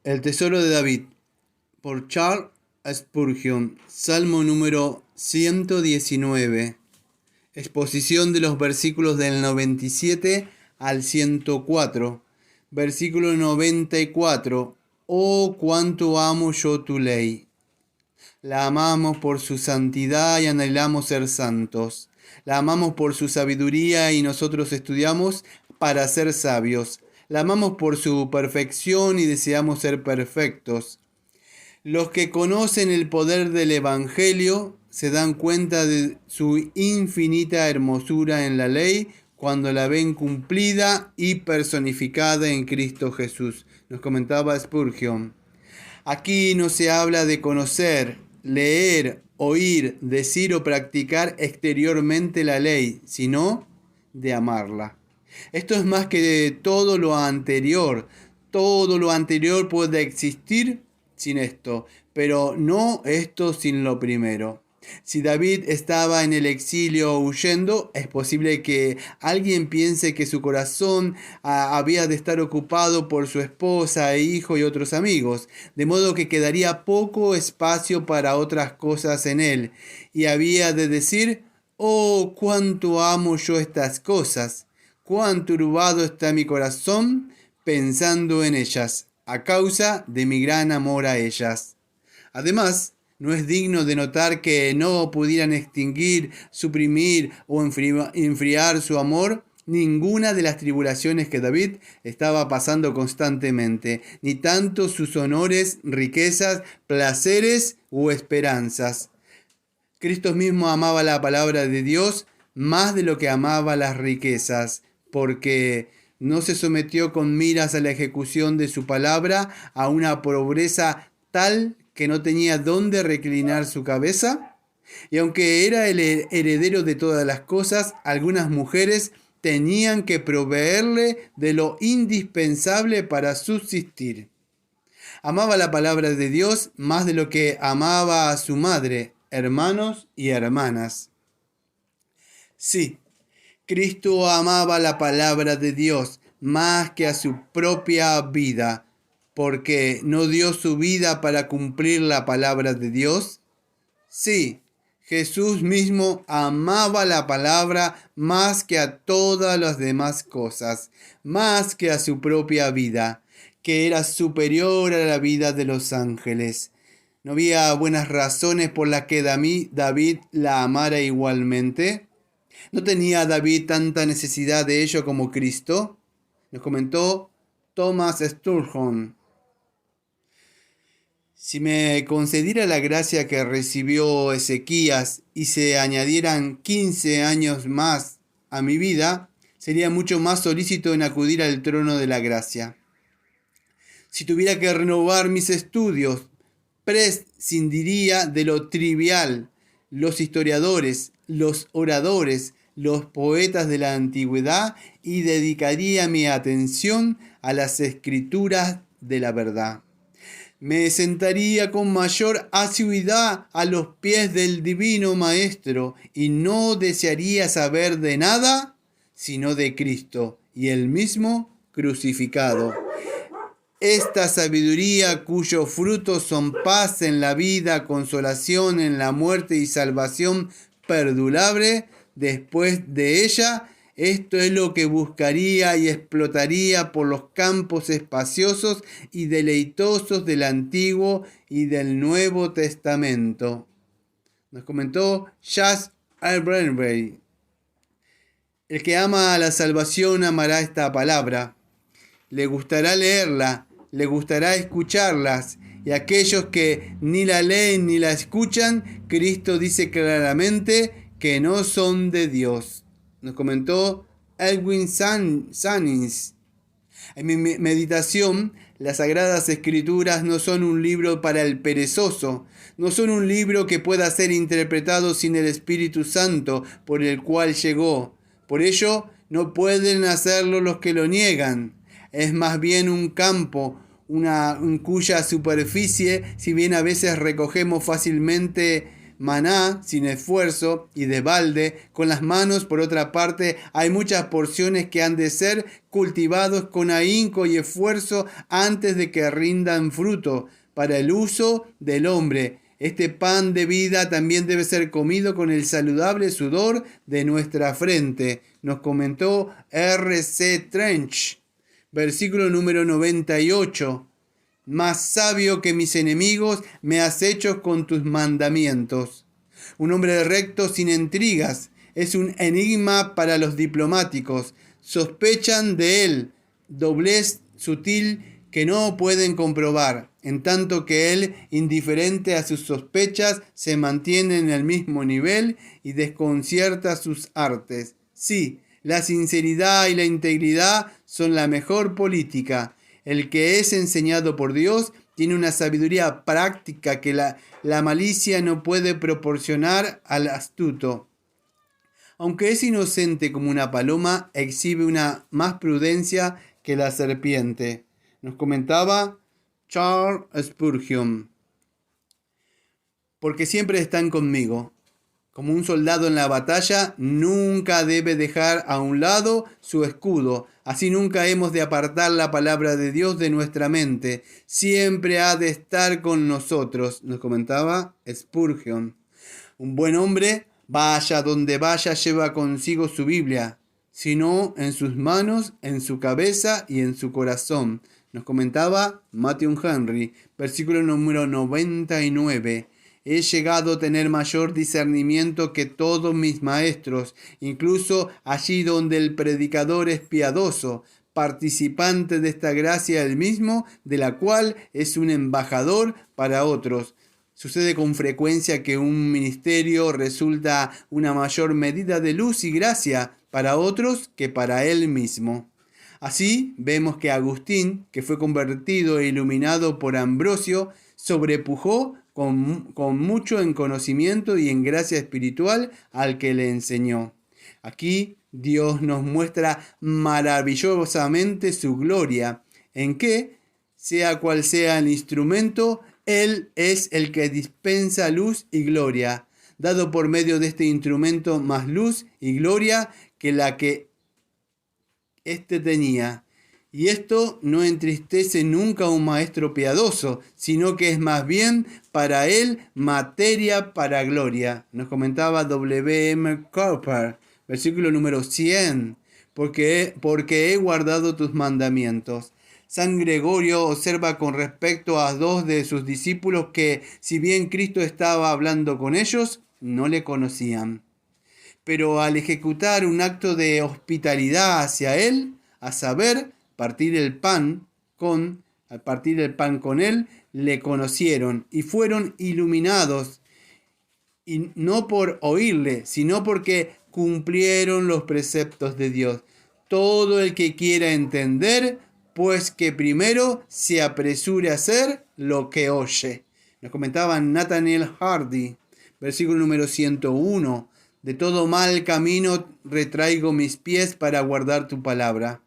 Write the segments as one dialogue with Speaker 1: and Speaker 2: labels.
Speaker 1: El tesoro de David, por Charles Spurgeon, Salmo número 119. Exposición de los versículos del 97 al 104. Versículo 94. Oh, cuánto amo yo tu ley. La amamos por su santidad y anhelamos ser santos. La amamos por su sabiduría y nosotros estudiamos para ser sabios. La amamos por su perfección y deseamos ser perfectos. Los que conocen el poder del Evangelio se dan cuenta de su infinita hermosura en la ley cuando la ven cumplida y personificada en Cristo Jesús. Nos comentaba Spurgeon. Aquí no se habla de conocer, leer, oír, decir o practicar exteriormente la ley, sino de amarla. Esto es más que de todo lo anterior. Todo lo anterior puede existir sin esto, pero no esto sin lo primero. Si David estaba en el exilio huyendo, es posible que alguien piense que su corazón había de estar ocupado por su esposa e hijo y otros amigos, de modo que quedaría poco espacio para otras cosas en él, y había de decir: oh, cuánto amo yo estas cosas, cuán turbado está mi corazón pensando en ellas, a causa de mi gran amor a ellas. Además, no es digno de notar que no pudieran extinguir, suprimir o enfriar su amor ninguna de las tribulaciones que David estaba pasando constantemente, ni tanto sus honores, riquezas, placeres o esperanzas. Cristo mismo amaba la palabra de Dios más de lo que amaba las riquezas, porque no se sometió con miras a la ejecución de su palabra a una pobreza tal que no tenía dónde reclinar su cabeza. Y aunque era el heredero de todas las cosas, algunas mujeres tenían que proveerle de lo indispensable para subsistir. Amaba la palabra de Dios más de lo que amaba a su madre, hermanos y hermanas. Sí, Cristo amaba la palabra de Dios más que a su propia vida, porque no dio su vida para cumplir la palabra de Dios. Sí, Jesús mismo amaba la palabra más que a todas las demás cosas, más que a su propia vida, que era superior a la vida de los ángeles. ¿No había buenas razones por las que David la amara igualmente? ¿No tenía David tanta necesidad de ello como Cristo? Nos comentó Thomas Spurgeon. Si me concediera la gracia que recibió Ezequías y se añadieran 15 años más a mi vida, sería mucho más solícito en acudir al trono de la gracia. Si tuviera que renovar mis estudios, prescindiría de lo trivial, los historiadores, los oradores, los poetas de la antigüedad y dedicaría mi atención a las escrituras de la verdad. Me sentaría con mayor asiduidad a los pies del divino Maestro y no desearía saber de nada sino de Cristo y el mismo crucificado. Esta sabiduría cuyos frutos son paz en la vida, consolación en la muerte y salvación perdurable después de ella, esto es lo que buscaría y explotaría por los campos espaciosos y deleitosos del Antiguo y del Nuevo Testamento. Nos comentó Charles Albertberry. El que ama a la salvación amará esta palabra. Le gustará leerla, le gustará escucharlas, y aquellos que ni la leen ni la escuchan, Cristo dice claramente que no son de Dios. Nos comentó Edwin Sandys. En mi meditación, las Sagradas Escrituras no son un libro para el perezoso, no son un libro que pueda ser interpretado sin el Espíritu Santo por el cual llegó. Por ello, no pueden hacerlo los que lo niegan. Es más bien un campo, cuya superficie, si bien a veces recogemos fácilmente maná sin esfuerzo y de balde, con las manos. Por otra parte, hay muchas porciones que han de ser cultivados con ahínco y esfuerzo antes de que rindan fruto para el uso del hombre. Este pan de vida también debe ser comido con el saludable sudor de nuestra frente, nos comentó R.C. Trench. Versículo número 98. Más sabio que mis enemigos me has hecho con tus mandamientos. Un hombre recto sin intrigas es un enigma para los diplomáticos. Sospechan de él doblez sutil que no pueden comprobar, en tanto que él, indiferente a sus sospechas, se mantiene en el mismo nivel y desconcierta sus artes. Sí, la sinceridad y la integridad son la mejor política. El que es enseñado por Dios tiene una sabiduría práctica que la malicia no puede proporcionar al astuto. Aunque es inocente como una paloma, exhibe una más prudencia que la serpiente. Nos comentaba Charles Spurgeon. Porque siempre están conmigo. Como un soldado en la batalla, nunca debe dejar a un lado su escudo. Así nunca hemos de apartar la palabra de Dios de nuestra mente. Siempre ha de estar con nosotros, nos comentaba Spurgeon. Un buen hombre, vaya donde vaya, lleva consigo su Biblia, sino en sus manos, en su cabeza y en su corazón. Nos comentaba Matthew Henry, versículo número 99. He llegado a tener mayor discernimiento que todos mis maestros, incluso allí donde el predicador es piadoso, participante de esta gracia él mismo, de la cual es un embajador para otros. Sucede con frecuencia que un ministerio resulta una mayor medida de luz y gracia para otros que para él mismo. Así vemos que Agustín, que fue convertido e iluminado por Ambrosio, sobrepujó con mucho en conocimiento y en gracia espiritual al que le enseñó. Aquí Dios nos muestra maravillosamente su gloria, en que, sea cual sea el instrumento, Él es el que dispensa luz y gloria, dado por medio de este instrumento más luz y gloria que la que éste tenía. Y esto no entristece nunca a un maestro piadoso, sino que es más bien para él materia para gloria. Nos comentaba W.M. Cowper, versículo número 100. Porque he guardado tus mandamientos. San Gregorio observa con respecto a dos de sus discípulos que, si bien Cristo estaba hablando con ellos, no le conocían. Pero al ejecutar un acto de hospitalidad hacia él, a saber, partir el pan con él, le conocieron y fueron iluminados, y no por oírle, sino porque cumplieron los preceptos de Dios. Todo el que quiera entender, pues que primero se apresure a hacer lo que oye. Nos comentaba Nathaniel Hardy, versículo número 101. De todo mal camino retraigo mis pies para guardar tu palabra.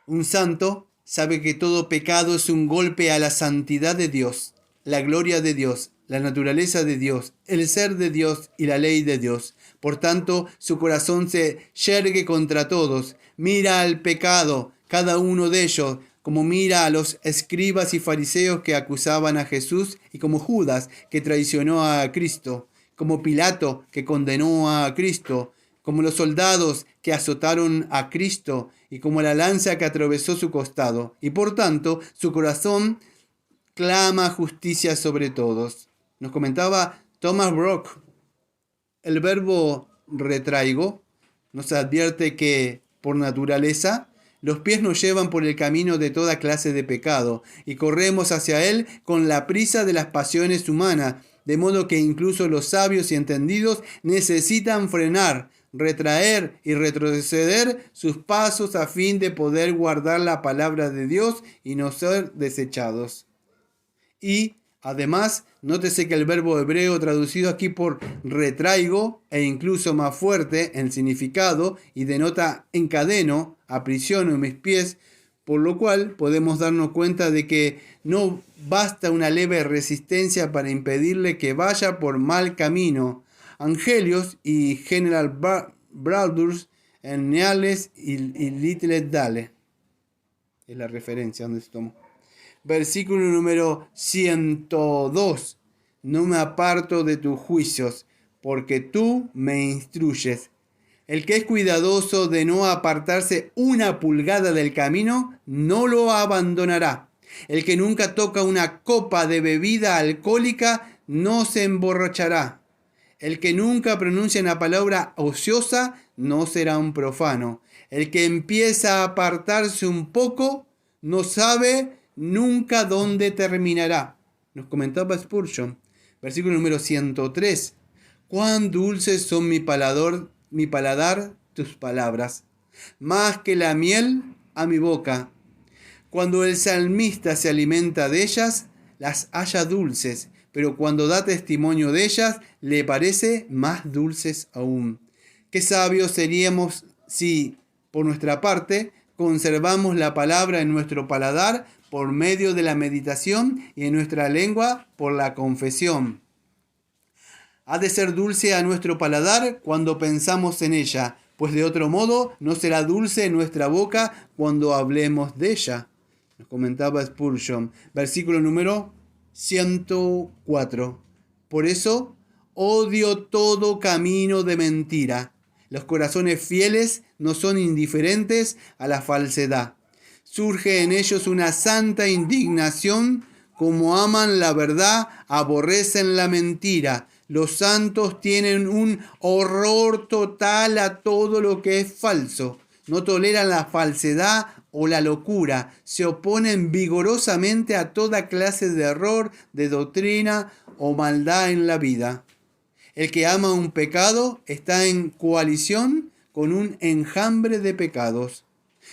Speaker 1: Un santo sabe que todo pecado es un golpe a la santidad de Dios, la gloria de Dios, la naturaleza de Dios, el ser de Dios y la ley de Dios. Por tanto, su corazón se yergue contra todos. Mira al pecado, cada uno de ellos, como mira a los escribas y fariseos que acusaban a Jesús, y como Judas, que traicionó a Cristo, como Pilato, que condenó a Cristo, como los soldados que azotaron a Cristo, y como la lanza que atravesó su costado. Y por tanto, su corazón clama justicia sobre todos. Nos comentaba Thomas Brock. El verbo retraigo nos advierte que, por naturaleza, los pies nos llevan por el camino de toda clase de pecado, y corremos hacia él con la prisa de las pasiones humanas, de modo que incluso los sabios y entendidos necesitan frenar, retraer y retroceder sus pasos a fin de poder guardar la palabra de Dios y no ser desechados. Y, además, nótese que el verbo hebreo traducido aquí por retraigo, e incluso más fuerte en significado, y denota encadeno, aprisiono mis pies, por lo cual podemos darnos cuenta de que no basta una leve resistencia para impedirle que vaya por mal camino. Angelios y General Brothers en Neales y Little Dale. Es la referencia donde se tomó. Versículo número 102. No me aparto de tus juicios, porque tú me instruyes. El que es cuidadoso de no apartarse una pulgada del camino, no lo abandonará. El que nunca toca una copa de bebida alcohólica, no se emborrachará. El que nunca pronuncia una palabra ociosa, no será un profano. El que empieza a apartarse un poco, no sabe nunca dónde terminará. Nos comentaba Spurgeon. Versículo número 103. Cuán dulces son mi paladar tus palabras, más que la miel a mi boca. Cuando el salmista se alimenta de ellas, las halla dulces, pero cuando da testimonio de ellas, le parece más dulces aún. Qué sabios seríamos si, por nuestra parte, conservamos la palabra en nuestro paladar por medio de la meditación y en nuestra lengua por la confesión. Ha de ser dulce a nuestro paladar cuando pensamos en ella, pues de otro modo no será dulce en nuestra boca cuando hablemos de ella. Nos comentaba Spurgeon, versículo número 104. Por eso odio todo camino de mentira. Los corazones fieles no son indiferentes a la falsedad. Surge en ellos una santa indignación. Como aman la verdad, aborrecen la mentira. Los santos tienen un horror total a todo lo que es falso. No toleran la falsedad o la locura. Se oponen vigorosamente a toda clase de error, de doctrina o maldad en la vida. El que ama un pecado está en coalición con un enjambre de pecados.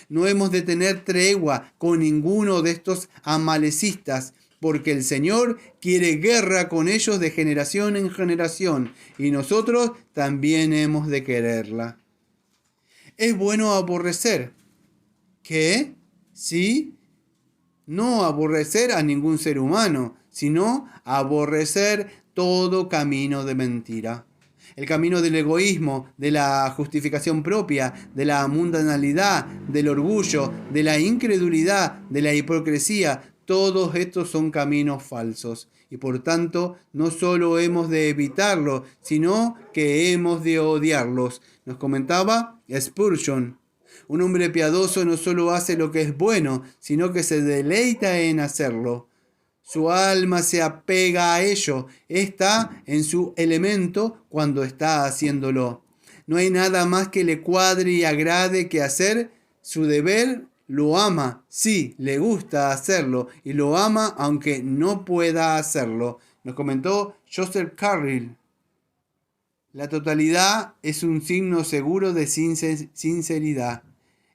Speaker 1: No hemos de tener tregua con ninguno de estos amalecistas, porque el Señor quiere guerra con ellos de generación en generación, y nosotros también hemos de quererla. Es bueno aborrecer. ¿Qué? Sí, no aborrecer a ningún ser humano, sino aborrecer todo camino de mentira. El camino del egoísmo, de la justificación propia, de la mundanalidad, del orgullo, de la incredulidad, de la hipocresía, todos estos son caminos falsos. Y por tanto, no solo hemos de evitarlos, sino que hemos de odiarlos. Nos comentaba Spurgeon. Un hombre piadoso no solo hace lo que es bueno, sino que se deleita en hacerlo. Su alma se apega a ello, está en su elemento cuando está haciéndolo. No hay nada más que le cuadre y agrade que hacer su deber. Lo ama, sí, le gusta hacerlo y lo ama aunque no pueda hacerlo. Nos comentó Joseph Carril. La totalidad es un signo seguro de sinceridad.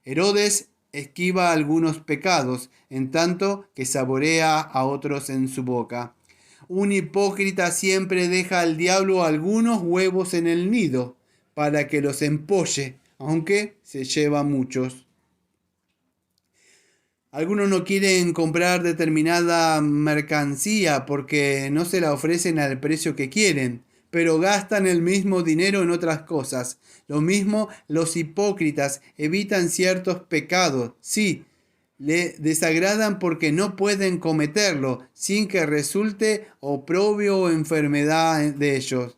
Speaker 1: Herodes esquiva algunos pecados, en tanto que saborea a otros en su boca. Un hipócrita siempre deja al diablo algunos huevos en el nido, para que los empolle, aunque se lleva muchos. Algunos no quieren comprar determinada mercancía porque no se la ofrecen al precio que quieren, pero gastan el mismo dinero en otras cosas. Lo mismo los hipócritas evitan ciertos pecados. Sí, le desagradan porque no pueden cometerlo sin que resulte oprobio o enfermedad de ellos.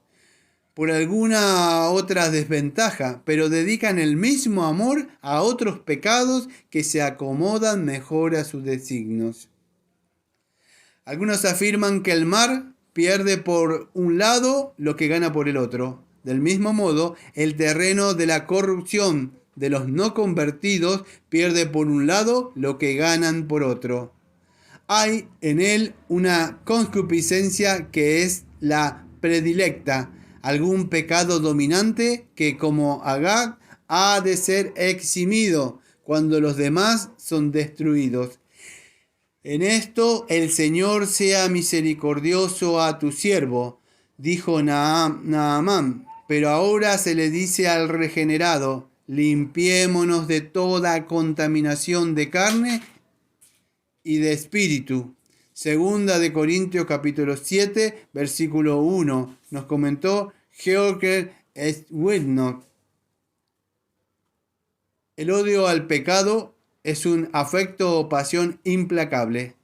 Speaker 1: Por alguna otra desventaja, pero dedican el mismo amor a otros pecados que se acomodan mejor a sus designios. Algunos afirman que el mar pierde por un lado lo que gana por el otro. Del mismo modo, el terreno de la corrupción de los no convertidos pierde por un lado lo que ganan por otro. Hay en él una concupiscencia que es la predilecta, algún pecado dominante que, como Agag, ha de ser eximido cuando los demás son destruidos. En esto el Señor sea misericordioso a tu siervo, dijo Naamán, pero ahora se le dice al regenerado: limpiémonos de toda contaminación de carne y de espíritu. Segunda de Corintios capítulo 7, versículo 1. Nos comentó Georg Whitnock. El odio al pecado es un afecto o pasión implacable.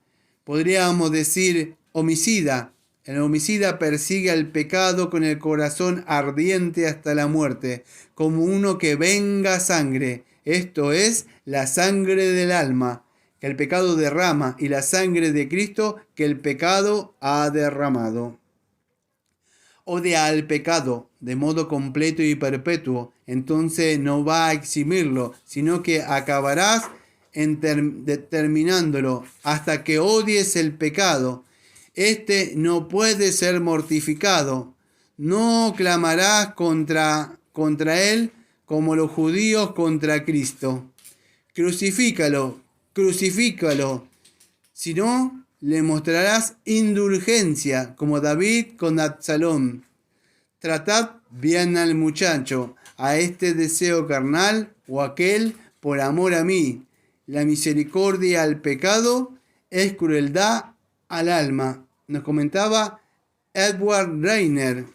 Speaker 1: Podríamos decir homicida. El homicida persigue al pecado con el corazón ardiente hasta la muerte, como uno que venga sangre. Esto es la sangre del alma, que el pecado derrama, y la sangre de Cristo que el pecado ha derramado. Odia al pecado de modo completo y perpetuo, entonces no va a eximirlo, sino que acabarás determinándolo hasta que odies el pecado. Este no puede ser mortificado. No clamarás contra él como los judíos contra Cristo. Crucifícalo, si no, le mostrarás indulgencia, como David con Absalón. Tratad bien al muchacho, a este deseo carnal o aquel por amor a mí. La misericordia al pecado es crueldad al alma. Nos comentaba Edward Reiner.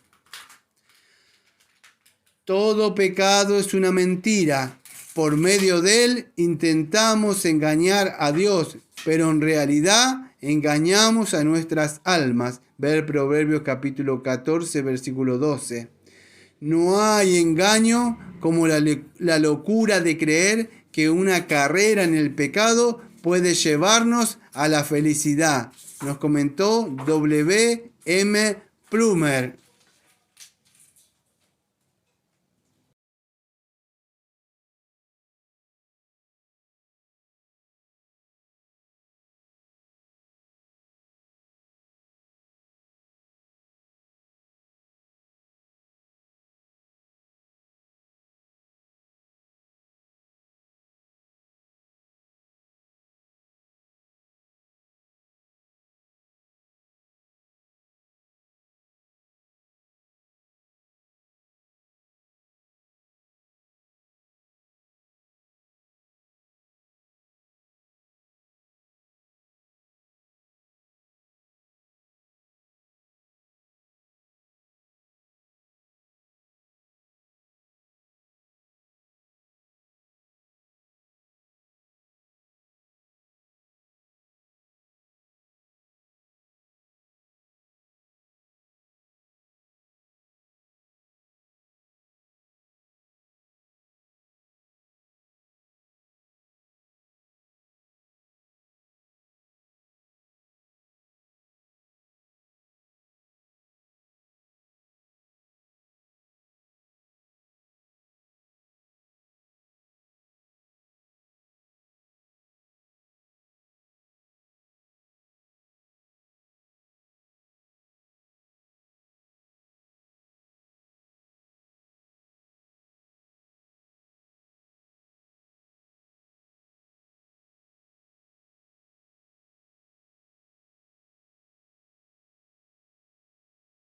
Speaker 1: Todo pecado es una mentira. Por medio de él intentamos engañar a Dios, pero en realidad engañamos a nuestras almas. Ver Proverbios capítulo 14, versículo 12. No hay engaño como la locura de creer que una carrera en el pecado puede llevarnos a la felicidad. Nos comentó W. M. Plumer.